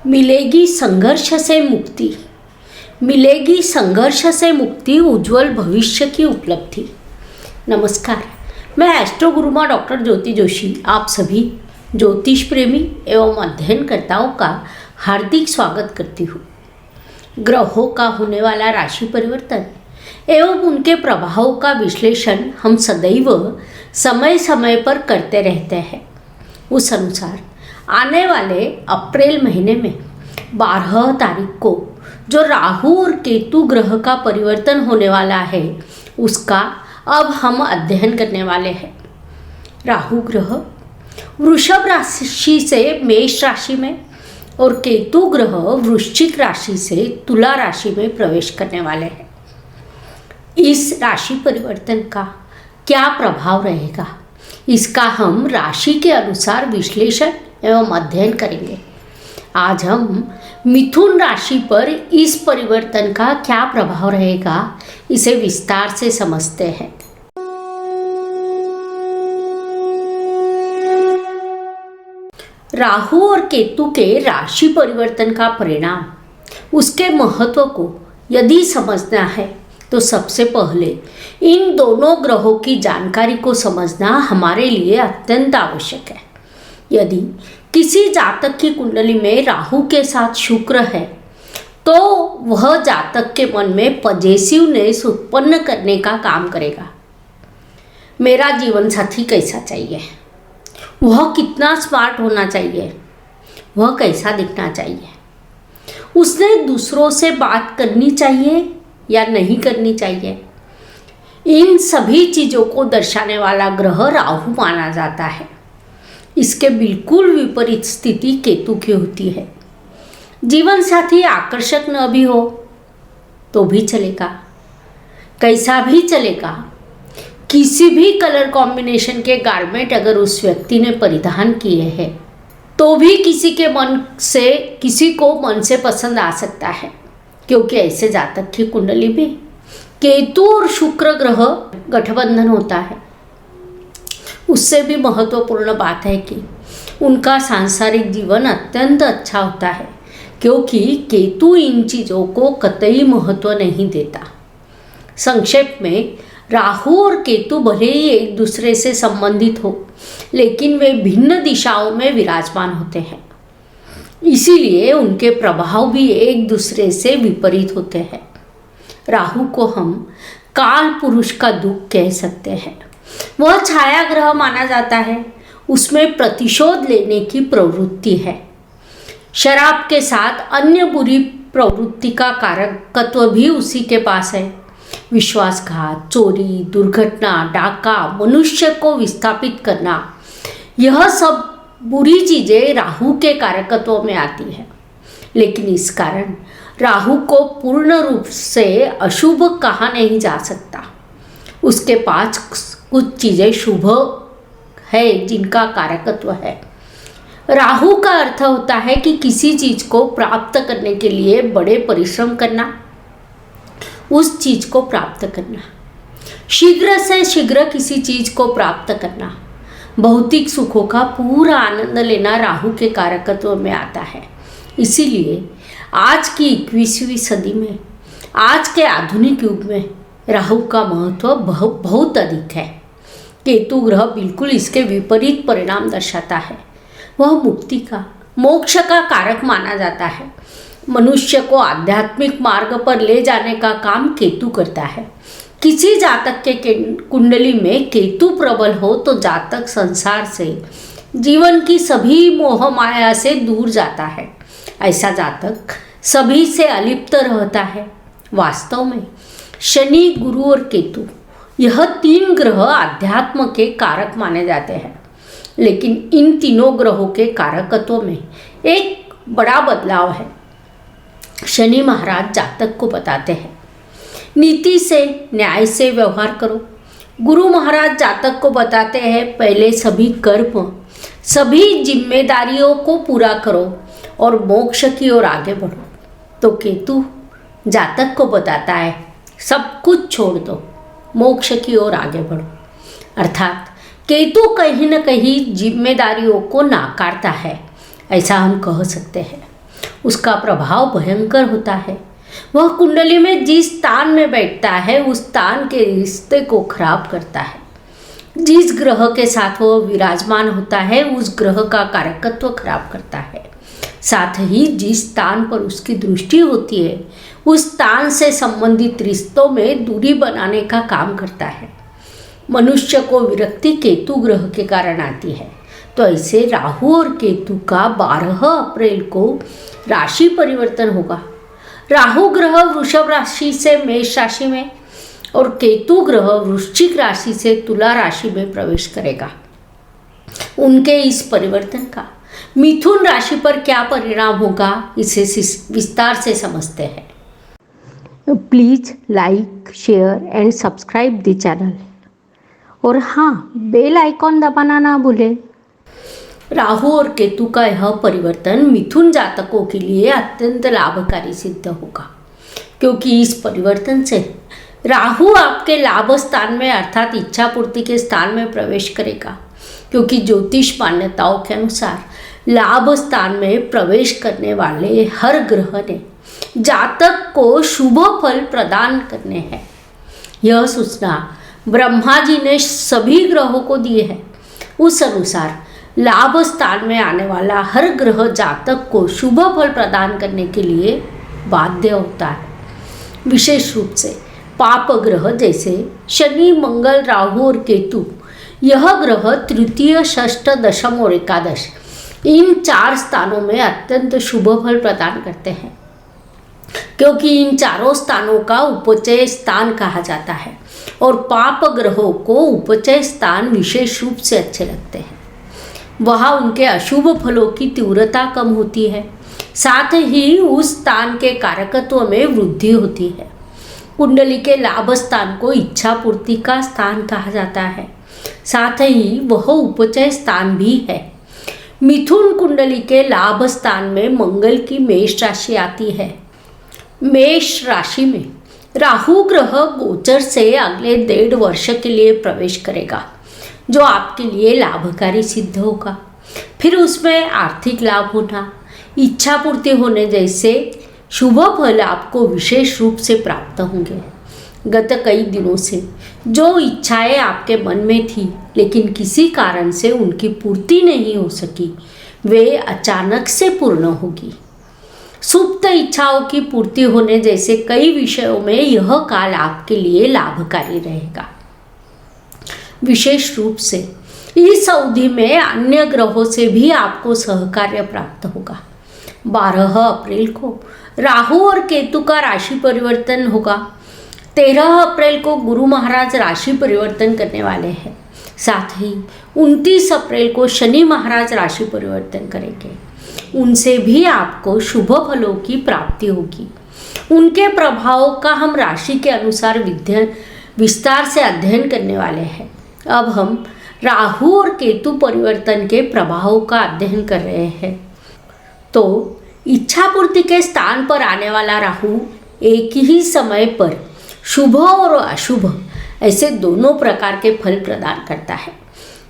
मिलेगी संघर्ष से मुक्ति, मिलेगी संघर्ष से मुक्ति, उज्जवल भविष्य की उपलब्धि। नमस्कार, मैं एस्ट्रो गुरुमा डॉक्टर ज्योति जोशी आप सभी ज्योतिष प्रेमी एवं अध्ययनकर्ताओं का हार्दिक स्वागत करती हूँ। ग्रहों का होने वाला राशि परिवर्तन एवं उनके प्रभावों का विश्लेषण हम सदैव समय समय पर करते रहते हैं। उस अनुसार आने वाले अप्रैल महीने में 12 तारीख को जो राहु और केतु ग्रह का परिवर्तन होने वाला है उसका अब हम अध्ययन करने वाले हैं। राहु ग्रह वृषभ राशि से मेष राशि में और केतु ग्रह वृश्चिक राशि से तुला राशि में प्रवेश करने वाले हैं। इस राशि परिवर्तन का क्या प्रभाव रहेगा, इसका हम राशि के अनुसार विश्लेषण एवं अध्ययन करेंगे। आज हम मिथुन राशि पर इस परिवर्तन का क्या प्रभाव रहेगा इसे विस्तार से समझते हैं। राहु और केतु के राशि परिवर्तन का परिणाम, उसके महत्व को यदि समझना है तो सबसे पहले इन दोनों ग्रहों की जानकारी को समझना हमारे लिए अत्यंत आवश्यक है। यदि किसी जातक की कुंडली में राहु के साथ शुक्र है तो वह जातक के मन में पॉजिटिवनेस उत्पन्न करने का काम करेगा। मेरा जीवन साथी कैसा चाहिए, वह कितना स्मार्ट होना चाहिए, वह कैसा दिखना चाहिए, उसने दूसरों से बात करनी चाहिए या नहीं करनी चाहिए, इन सभी चीज़ों को दर्शाने वाला ग्रह राहु माना जाता है। इसके बिल्कुल विपरीत स्थिति केतु की होती है। जीवन साथी आकर्षक न भी हो तो भी चलेगा, कैसा भी चलेगा। किसी भी कलर कॉम्बिनेशन के गारमेंट अगर उस व्यक्ति ने परिधान किए हैं तो भी किसी को मन से पसंद आ सकता है, क्योंकि ऐसे जातक की कुंडली में केतु और शुक्र ग्रह गठबंधन होता है। उससे भी महत्वपूर्ण बात है कि उनका सांसारिक जीवन अत्यंत अच्छा होता है, क्योंकि केतु इन चीज़ों को कतई महत्व नहीं देता। संक्षेप में, राहु और केतु भले ही एक दूसरे से संबंधित हो लेकिन वे भिन्न दिशाओं में विराजमान होते हैं, इसीलिए उनके प्रभाव भी एक दूसरे से विपरीत होते हैं। राहु को हम काल पुरुष का दुख कह सकते हैं। वह छाया ग्रह माना जाता है। उसमें प्रतिशोध लेने की प्रवृत्ति है। शराब के साथ अन्य बुरी प्रवृत्ति का कारकत्व भी उसी के पास है। विश्वासघात, चोरी, दुर्घटना, डाका, मनुष्य को विस्थापित करना, यह सब बुरी चीज़ें राहु के कारकत्व में आती है। लेकिन इस कारण राहु को पूर्ण रूप से अशुभ कहा नहीं जा सकता। उसके पास कुछ चीज़ें शुभ है जिनका कारकत्व है। राहु का अर्थ होता है कि किसी चीज़ को प्राप्त करने के लिए बड़े परिश्रम करना, उस चीज़ को प्राप्त करना, शीघ्र से शीघ्र किसी चीज़ को प्राप्त करना, भौतिक सुखों का पूरा आनंद लेना राहु के कारकत्व में आता है। इसीलिए आज की 21वीं सदी में, आज के आधुनिक युग में राहु का महत्व बहुत अधिक है। केतु ग्रह बिल्कुल इसके विपरीत परिणाम दर्शाता है। वह मुक्ति का, मोक्ष का कारक माना जाता है। मनुष्य को आध्यात्मिक मार्ग पर ले जाने का काम केतु करता है। किसी जातक के कुंडली में केतु प्रबल हो तो जातक संसार से, जीवन की सभी मोह माया से दूर जाता है। ऐसा जातक सभी से अलिप्त रहता है। वास्तव में शनि, गुरु और केतु, यह 3 ग्रह आध्यात्म के कारक माने जाते हैं। लेकिन इन तीनों ग्रहों के कारकत्व में एक बड़ा बदलाव है। शनि महाराज जातक को बताते हैं नीति से, न्याय से व्यवहार करो। गुरु महाराज जातक को बताते हैं पहले सभी कर्म, सभी जिम्मेदारियों को पूरा करो और मोक्ष की ओर आगे बढ़ो। तो केतु जातक को बताता है सब कुछ छोड़ दो, मोक्ष की ओर आगे बढ़ो। अर्थात केतु कहीं न कहीं जिम्मेदारियों को नाकारता है, ऐसा हम कह सकते हैं। उसका प्रभाव भयंकर होता है। वह कुंडली में जिस स्थान में बैठता है उस स्थान के रिश्ते को खराब करता है। जिस ग्रह के साथ वह विराजमान होता है उस ग्रह का कारकत्व खराब करता है। साथ ही जिस स्थान पर उसकी दृष्टि होती है उस स्थान से संबंधित रिश्तों में दूरी बनाने का काम करता है। मनुष्य को विरक्ति केतु ग्रह के कारण आती है। तो ऐसे राहु और केतु का 12 अप्रैल को राशि परिवर्तन होगा। राहु ग्रह वृषभ राशि से मेष राशि में और केतु ग्रह वृश्चिक राशि से तुला राशि में प्रवेश करेगा। उनके इस परिवर्तन का मिथुन राशि पर क्या परिणाम होगा इसे विस्तार से समझते हैं। Please like, share and subscribe the channel और हाँ, बेल आइकॉन दबाना ना भूलें। राहु और केतु का यह परिवर्तन मिथुन जातकों के लिए अत्यंत लाभकारी सिद्ध होगा, क्योंकि इस परिवर्तन से राहु आपके लाभ स्थान में अर्थात इच्छा पूर्ति के स्थान में प्रवेश करेगा। क्योंकि ज्योतिष मान्यताओं के अनुसार लाभ स्थान में प्रवेश करने वाले हर ग्रह ने जातक को शुभ फल प्रदान करने हैं। यह सूचना ब्रह्मा जी ने सभी ग्रहों को दी है। उस अनुसार लाभ स्थान में आने वाला हर ग्रह जातक को शुभ फल प्रदान करने के लिए बाध्य होता है। विशेष रूप से पाप ग्रह जैसे शनि, मंगल, राहु और केतु, यह ग्रह तृतीय, षष्ठ, दशम और एकादश इन 4 स्थानों में अत्यंत शुभ फल प्रदान करते हैं, क्योंकि इन चारों स्थानों का उपचय स्थान कहा जाता है और पाप ग्रहों को उपचय स्थान विशेष रूप से अच्छे लगते हैं। वहाँ उनके अशुभ फलों की तीव्रता कम होती है, साथ ही उस स्थान के कारकत्व में वृद्धि होती है। कुंडली के लाभ स्थान को इच्छा पूर्ति का स्थान कहा जाता है, साथ ही वह उपचय स्थान भी है। मिथुन कुंडली के लाभ स्थान में मंगल की मेष राशि आती है। मेष राशि में राहु ग्रह गोचर से अगले 1.5 वर्ष के लिए प्रवेश करेगा, जो आपके लिए लाभकारी सिद्ध होगा। फिर उसमें आर्थिक लाभ होना, इच्छा पूर्ति होने जैसे शुभ फल आपको विशेष रूप से प्राप्त होंगे। गत कई दिनों से जो इच्छाएं आपके मन में थी लेकिन किसी कारण से उनकी पूर्ति नहीं हो सकी, वे अचानक से पूर्ण होगी। सुप्त इच्छाओं की पूर्ति होने जैसे कई विषयों में यह काल आपके लिए लाभकारी रहेगा। विशेष रूप से इस अवधि में अन्य ग्रहों से भी आपको सहकार्य प्राप्त होगा। 12 अप्रैल को राहु और केतु का राशि परिवर्तन होगा। 13 अप्रैल को गुरु महाराज राशि परिवर्तन करने वाले हैं। साथ ही 29 अप्रैल को शनि महाराज राशि परिवर्तन करेंगे। उनसे भी आपको शुभ फलों की प्राप्ति होगी। उनके प्रभावों का हम राशि के अनुसार विस्तार से अध्ययन करने वाले हैं। अब हम राहु और केतु परिवर्तन के प्रभावों का अध्ययन कर रहे हैं। तो इच्छा पूर्ति के स्थान पर आने वाला राहु एक ही समय पर शुभ और अशुभ ऐसे दोनों प्रकार के फल प्रदान करता है,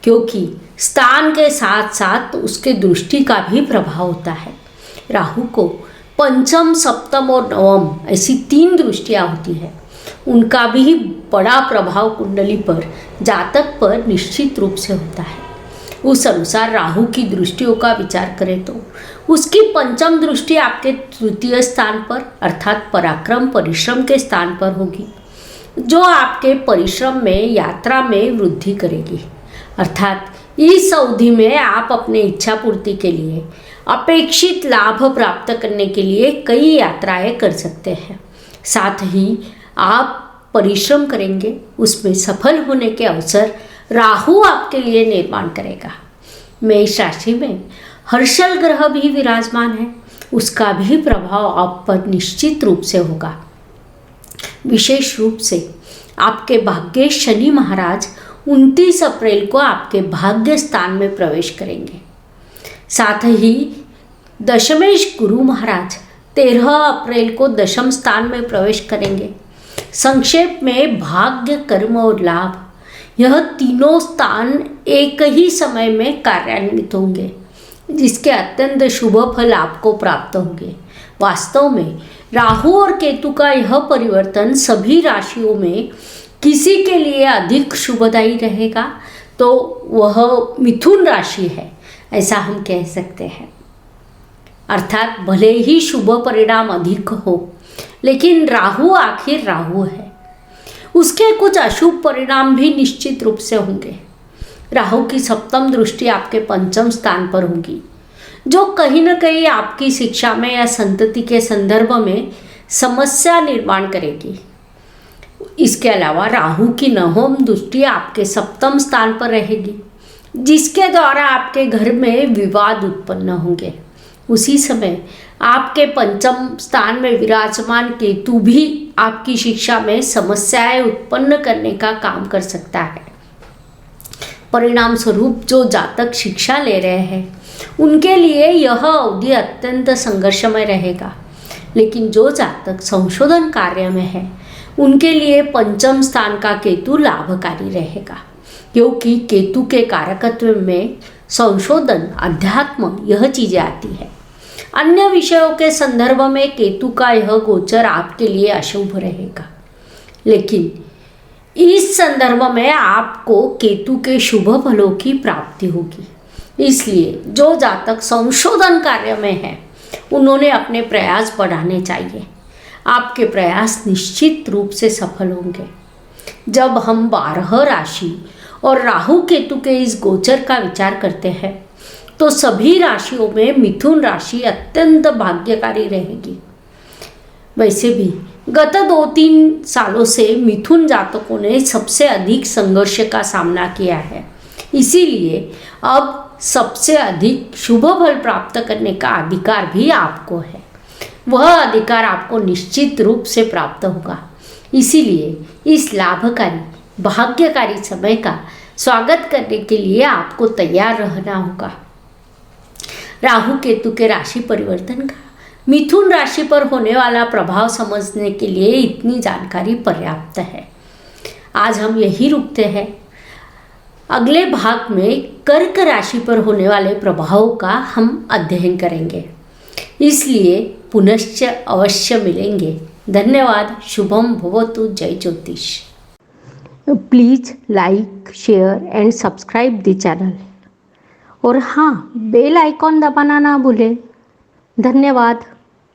क्योंकि स्थान के साथ साथ उसके दृष्टि का भी प्रभाव होता है। राहु को पंचम, सप्तम और नवम ऐसी 3 दृष्टियाँ होती है। उनका भी बड़ा प्रभाव कुंडली पर, जातक पर निश्चित रूप से होता है। उस अनुसार राहु की दृष्टियों का विचार करें तो उसकी पंचम दृष्टि आपके तृतीय स्थान पर अर्थात पराक्रम, परिश्रम के स्थान पर होगी, जो आपके परिश्रम में, यात्रा में वृद्धि करेगी। अर्थात इस अवधि में आप अपने इच्छा पूर्ति के लिए, अपेक्षित लाभ प्राप्त करने के लिए कई यात्राएं कर सकते हैं। साथ ही आप परिश्रम करेंगे, उसमें सफल होने के अवसर राहु आपके लिए निर्माण करेगा। मेष राशि में हर्षल ग्रह भी विराजमान है, उसका भी प्रभाव आप पर निश्चित रूप से होगा। विशेष रूप से आपके भाग्य शनि महाराज 29 अप्रैल को आपके भाग्य स्थान में प्रवेश करेंगे। साथ ही दशमेश गुरु महाराज 13 अप्रैल को दशम स्थान में प्रवेश करेंगे। संक्षेप में भाग्य, कर्म और लाभ, यह तीनों स्थान एक ही समय में कार्यान्वित होंगे। जिसके अत्यंत शुभ फल आपको प्राप्त होंगे। वास्तव में राहु और केतु का यह परिवर्तन सभी राशियों में किसी के लिए अधिक शुभदायी रहेगा तो वह मिथुन राशि है, ऐसा हम कह सकते हैं। अर्थात भले ही शुभ परिणाम अधिक हो, लेकिन राहु आखिर राहु है, उसके कुछ अशुभ परिणाम भी निश्चित रूप से होंगे। राहु की सप्तम दृष्टि आपके पंचम स्थान पर होगी, जो कहीं न कहीं आपकी शिक्षा में या संतति के संदर्भ में समस्या निर्माण करेगी। इसके अलावा राहु की नवम दृष्टि आपके सप्तम स्थान पर रहेगी, जिसके द्वारा आपके घर में विवाद उत्पन्न होंगे। उसी समय आपके पंचम स्थान में विराजमान केतु भी आपकी शिक्षा में समस्याएं उत्पन्न करने का काम कर सकता है। परिणाम स्वरूप जो जातक शिक्षा ले रहे हैं उनके लिए यह अवधि अत्यंत संघर्षमय रहेगा, लेकिन जो जातक संशोधन कार्य में है उनके लिए पंचम स्थान का केतु लाभकारी रहेगा, क्योंकि केतु के कारकत्व में संशोधन, अध्यात्म यह चीजें आती है। अन्य विषयों के संदर्भ में केतु का यह गोचर आपके लिए अशुभ रहेगा, लेकिन इस संदर्भ में आपको केतु के शुभ फलों की प्राप्ति होगी। इसलिए जो जातक संशोधन कार्य में है उन्होंने अपने प्रयास बढ़ाने चाहिए। आपके प्रयास निश्चित रूप से सफल होंगे। जब हम 12 राशि और राहु केतु के इस गोचर का विचार करते हैं तो सभी राशियों में मिथुन राशि अत्यंत भाग्यकारी रहेगी। वैसे भी गत 2-3 सालों से मिथुन जातकों ने सबसे अधिक संघर्ष का सामना किया है, इसीलिए अब सबसे अधिक शुभ फल प्राप्त करने का अधिकार भी आपको है। वह अधिकार आपको निश्चित रूप से प्राप्त होगा। इसीलिए इस लाभकारी भाग्यकारी समय का स्वागत करने के लिए आपको तैयार रहना होगा। राहु केतु के राशि परिवर्तन का मिथुन राशि पर होने वाला प्रभाव समझने के लिए इतनी जानकारी पर्याप्त है। आज हम यही रुकते हैं। अगले भाग में कर्क राशि पर होने वाले प्रभावों का हम अध्ययन करेंगे, इसलिए पुनश्च अवश्य मिलेंगे। धन्यवाद। शुभम भवतु। जय ज्योतिष। Please like, share and subscribe the channel, और हाँ, बेल आइकॉन दबाना ना भूलें। धन्यवाद।